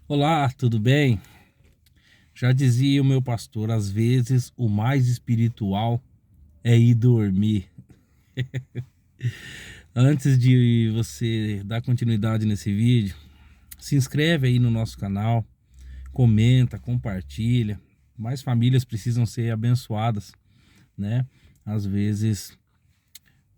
Olá, tudo bem? Já dizia o meu pastor, às vezes o mais espiritual é ir dormir. Antes de você dar continuidade nesse vídeo, se inscreve aí no nosso canal, comenta, compartilha. Mais famílias precisam ser abençoadas, né? Às vezes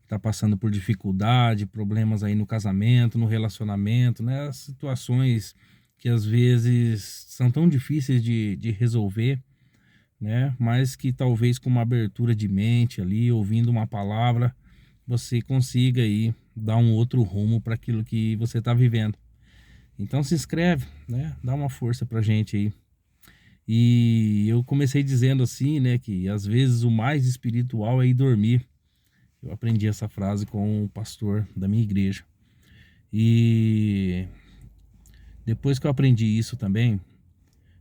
tá passando por dificuldade, problemas aí no casamento, no relacionamento, né? Situações que às vezes são tão difíceis de resolver, né? Mas que talvez com uma abertura de mente ali, ouvindo uma palavra, você consiga aí dar um outro rumo para aquilo que você está vivendo. Então se inscreve, né? Dá uma força pra gente aí. E eu comecei dizendo assim, né, que às vezes o mais espiritual é ir dormir. Eu aprendi essa frase com o pastor da minha igreja. E depois que eu aprendi isso também,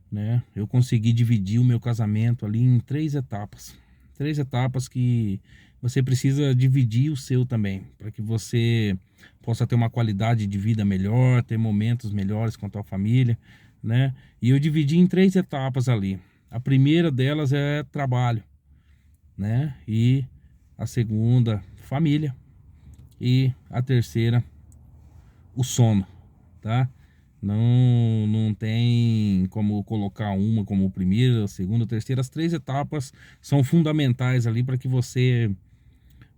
né, eu consegui dividir o meu casamento ali em três etapas. Três etapas que você precisa dividir o seu também, para que você possa ter uma qualidade de vida melhor, ter momentos melhores com a tua família, né? E eu dividi em três etapas ali. A primeira delas é trabalho, né? E a segunda, família. E a terceira, o sono, tá? Não tem como colocar uma como primeira, segunda, terceira. As três etapas são fundamentais ali para que você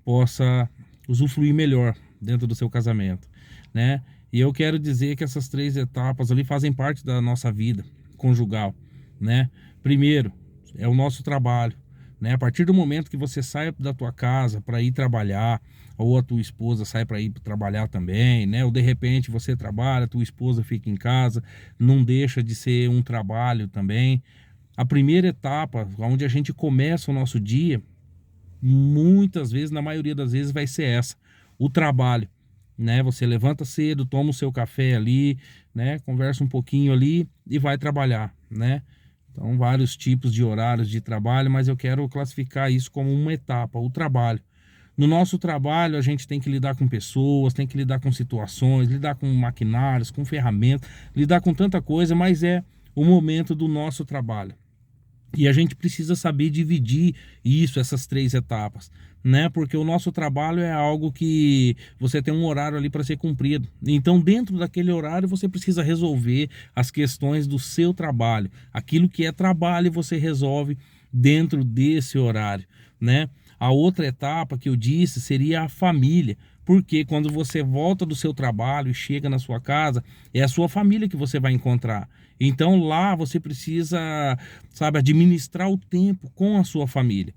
possa usufruir melhor dentro do seu casamento, né? E eu quero dizer que essas três etapas ali fazem parte da nossa vida conjugal, né? Primeiro, é o nosso trabalho, né? A partir do momento que você sai da tua casa para ir trabalhar, ou a tua esposa sai para ir trabalhar também, né? Ou de repente você trabalha, tua esposa fica em casa, não deixa de ser um trabalho também. A primeira etapa, onde a gente começa o nosso dia, muitas vezes, na maioria das vezes, vai ser essa: o trabalho, né? Você levanta cedo, toma o seu café ali, né? Conversa um pouquinho ali e vai trabalhar, né? Então, vários tipos de horários de trabalho, mas eu quero classificar isso como uma etapa, o trabalho. No nosso trabalho, a gente tem que lidar com pessoas, tem que lidar com situações, lidar com maquinários, com ferramentas, lidar com tanta coisa, mas é o momento do nosso trabalho. E a gente precisa saber dividir isso, essas três etapas, né? Porque o nosso trabalho é algo que você tem um horário ali para ser cumprido. Então, dentro daquele horário, você precisa resolver as questões do seu trabalho. Aquilo que é trabalho, você resolve dentro desse horário, né? A outra etapa que eu disse seria a família. Porque quando você volta do seu trabalho e chega na sua casa, é a sua família que você vai encontrar. Então lá você precisa, sabe, administrar o tempo com a sua família,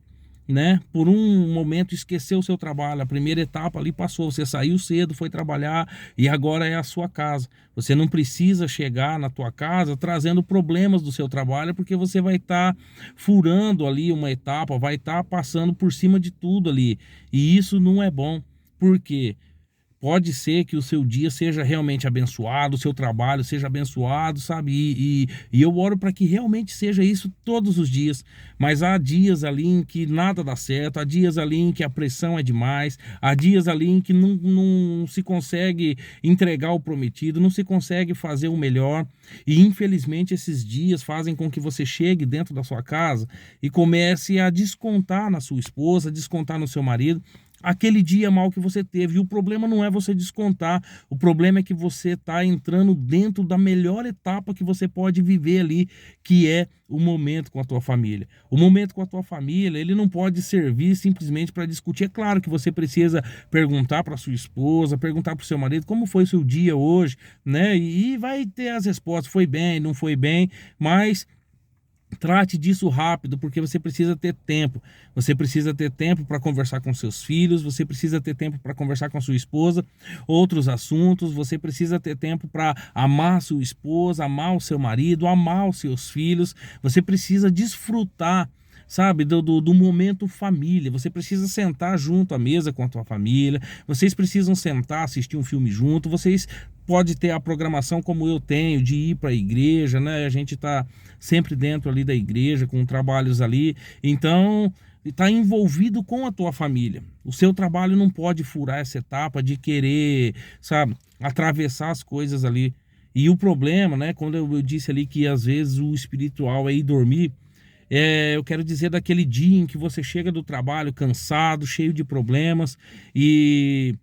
né? Por um momento esqueceu o seu trabalho, a primeira etapa ali passou, você saiu cedo, foi trabalhar e agora é a sua casa. Você não precisa chegar na tua casa trazendo problemas do seu trabalho, porque você vai estar furando ali uma etapa, vai estar passando por cima de tudo ali. E isso não é bom. Por quê? Pode ser que o seu dia seja realmente abençoado, o seu trabalho seja abençoado, sabe? E eu oro para que realmente seja isso todos os dias. Mas há dias ali em que nada dá certo, há dias ali em que a pressão é demais, há dias ali em que não se consegue entregar o prometido, não se consegue fazer o melhor. E infelizmente esses dias fazem com que você chegue dentro da sua casa e comece a descontar na sua esposa, descontar no seu marido aquele dia mal que você teve. E o problema não é você descontar, o problema é que você está entrando dentro da melhor etapa que você pode viver ali, que é o momento com a tua família. O momento com a tua família, ele não pode servir simplesmente para discutir. É claro que você precisa perguntar para sua esposa, perguntar para o seu marido como foi o seu dia hoje, né? E vai ter as respostas, foi bem, não foi bem, mas trate disso rápido, porque você precisa ter tempo. Você precisa ter tempo para conversar com seus filhos, você precisa ter tempo para conversar com sua esposa, outros assuntos, você precisa ter tempo para amar sua esposa, amar o seu marido, amar os seus filhos. Você precisa desfrutar, sabe, do momento família. Você precisa sentar junto à mesa com a tua família, vocês precisam sentar, assistir um filme junto, vocês pode ter a programação como eu tenho, de ir para a igreja, né? A gente tá sempre dentro ali da igreja, com trabalhos ali, então está envolvido com a tua família. O seu trabalho não pode furar essa etapa de querer, sabe, atravessar as coisas ali. E o problema, né, quando eu disse ali que às vezes o espiritual é ir dormir, eu quero dizer daquele dia em que você chega do trabalho cansado, cheio de problemas, e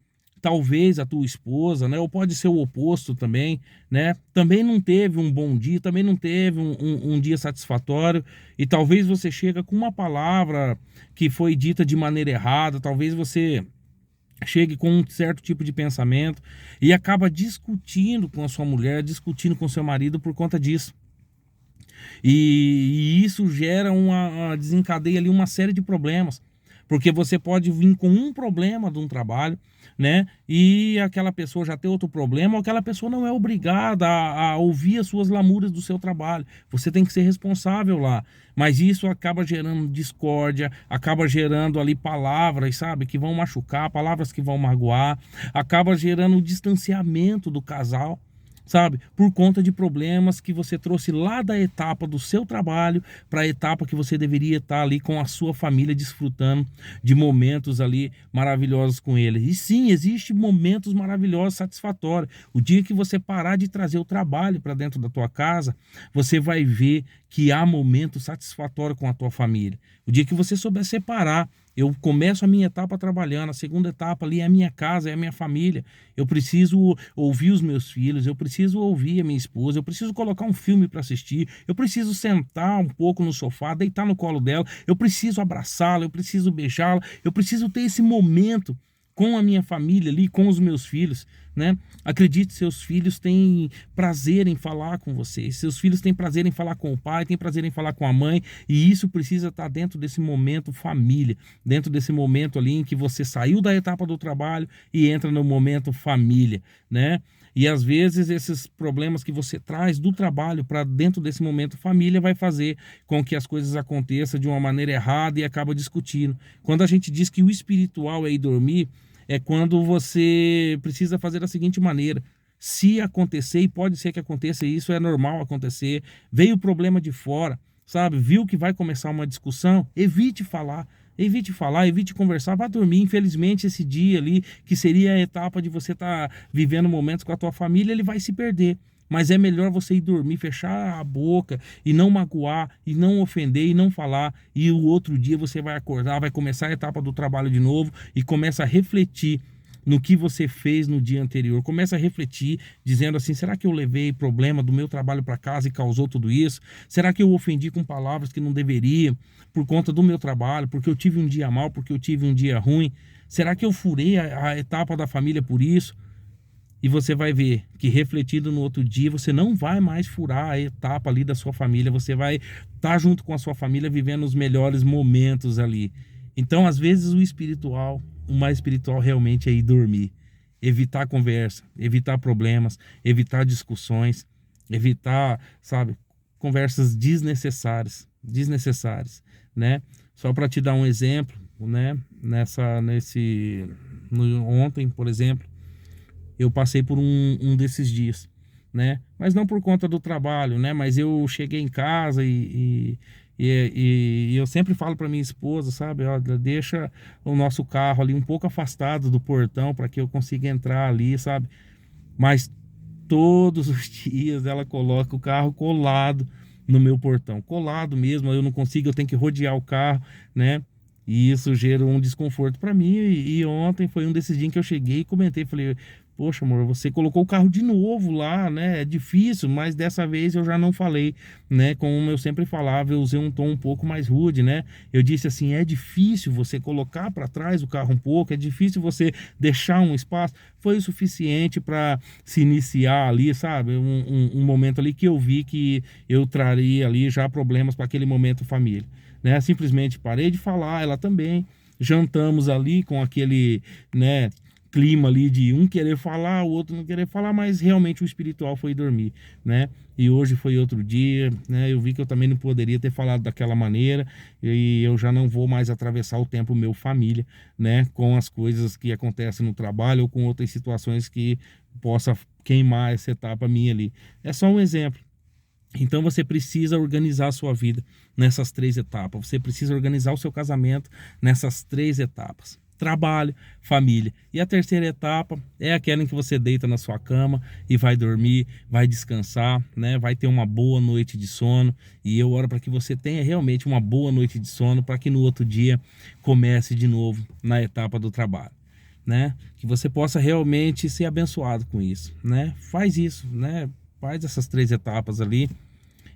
talvez a tua esposa, né, ou pode ser o oposto também, né, também não teve um bom dia, também não teve um dia satisfatório, e talvez você chega com uma palavra que foi dita de maneira errada, talvez você chegue com um certo tipo de pensamento e acaba discutindo com a sua mulher, discutindo com seu marido por conta disso. E isso gera desencadeia ali uma série de problemas, porque você pode vir com um problema de um trabalho, né? E aquela pessoa já tem outro problema, ou aquela pessoa não é obrigada a ouvir as suas lamúrias do seu trabalho. Você tem que ser responsável lá. Mas isso acaba gerando discórdia, acaba gerando ali palavras, sabe, que vão machucar, palavras que vão magoar, acaba gerando o distanciamento do casal, sabe? Por conta de problemas que você trouxe lá da etapa do seu trabalho para a etapa que você deveria estar ali com a sua família, desfrutando de momentos ali maravilhosos com eles. E sim, existe momentos maravilhosos, satisfatórios. O dia que você parar de trazer o trabalho para dentro da tua casa, você vai ver que há momentos satisfatórios com a tua família. O dia que você souber separar, eu começo a minha etapa trabalhando, a segunda etapa ali é a minha casa, é a minha família. Eu preciso ouvir os meus filhos, eu preciso ouvir a minha esposa, eu preciso colocar um filme para assistir, eu preciso sentar um pouco no sofá, deitar no colo dela, eu preciso abraçá-la, eu preciso beijá-la, eu preciso ter esse momento com a minha família ali, com os meus filhos, né? Acredite, seus filhos têm prazer em falar com vocês, seus filhos têm prazer em falar com o pai, têm prazer em falar com a mãe, e isso precisa estar dentro desse momento família, dentro desse momento ali em que você saiu da etapa do trabalho e entra no momento família, né? E às vezes esses problemas que você traz do trabalho para dentro desse momento família vai fazer com que as coisas aconteçam de uma maneira errada e acaba discutindo. Quando a gente diz que o espiritual é ir dormir, é quando você precisa fazer da seguinte maneira: se acontecer, e pode ser que aconteça, e isso é normal acontecer, veio o problema de fora, sabe? Viu que vai começar uma discussão, evite falar, evite conversar, vá dormir. Infelizmente, esse dia ali, que seria a etapa de você estar vivendo momentos com a tua família, ele vai se perder. Mas é melhor você ir dormir, fechar a boca e não magoar, e não ofender, e não falar. E o outro dia você vai acordar, vai começar a etapa do trabalho de novo e começa a refletir no que você fez no dia anterior. Começa a refletir, dizendo assim: será que eu levei problema do meu trabalho para casa e causou tudo isso? Será que eu ofendi com palavras que não deveria por conta do meu trabalho, porque eu tive um dia mal, porque eu tive um dia ruim? Será que eu furei a etapa da família por isso? E você vai ver que, refletido no outro dia, você não vai mais furar a etapa ali da sua família, você vai estar junto com a sua família vivendo os melhores momentos ali. Então, às vezes, o mais espiritual realmente é ir dormir, evitar conversa, evitar problemas, evitar discussões, evitar, sabe, conversas desnecessárias, né? Só para te dar um exemplo, né? Ontem, por exemplo, eu passei por um desses dias, né? Mas não por conta do trabalho, né? Mas eu cheguei em casa e eu sempre falo para minha esposa, sabe? Olha, deixa o nosso carro ali um pouco afastado do portão para que eu consiga entrar ali, sabe? Mas todos os dias ela coloca o carro colado no meu portão, colado mesmo. Eu não consigo, eu tenho que rodear o carro, né? E isso gera um desconforto para mim. E ontem foi um desses dias em que eu cheguei e comentei, falei: poxa, amor, você colocou o carro de novo lá, né? É difícil, mas dessa vez eu já não falei, né? Como eu sempre falava, eu usei um tom um pouco mais rude, né? Eu disse assim: é difícil você colocar para trás o carro um pouco, é difícil você deixar um espaço. Foi o suficiente para se iniciar ali, sabe? Um momento ali que eu vi que eu traria ali já problemas para aquele momento família, né? Simplesmente parei de falar, ela também. Jantamos ali com aquele, né, clima ali de um querer falar, o outro não querer falar, mas realmente o espiritual foi dormir, né? E hoje foi outro dia, né? Eu vi que eu também não poderia ter falado daquela maneira, e eu já não vou mais atravessar o tempo meu família, né? Com as coisas que acontecem no trabalho ou com outras situações que possa queimar essa etapa minha ali. É só um exemplo. Então você precisa organizar a sua vida nessas três etapas. Você precisa organizar o seu casamento nessas três etapas. trabalho, família. E a terceira etapa é aquela em que você deita na sua cama e vai dormir, vai descansar, né? Vai ter uma boa noite de sono. E eu oro para que você tenha realmente uma boa noite de sono, para que no outro dia comece de novo na etapa do trabalho, né? Que você possa realmente ser abençoado com isso, né? Faz isso, né? Faz essas 3 etapas ali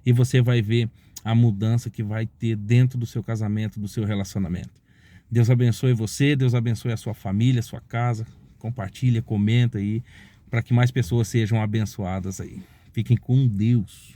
e você vai ver a mudança que vai ter dentro do seu casamento, do seu relacionamento. Deus abençoe você, Deus abençoe a sua família, a sua casa. Compartilha, comenta aí, para que mais pessoas sejam abençoadas aí. Fiquem com Deus.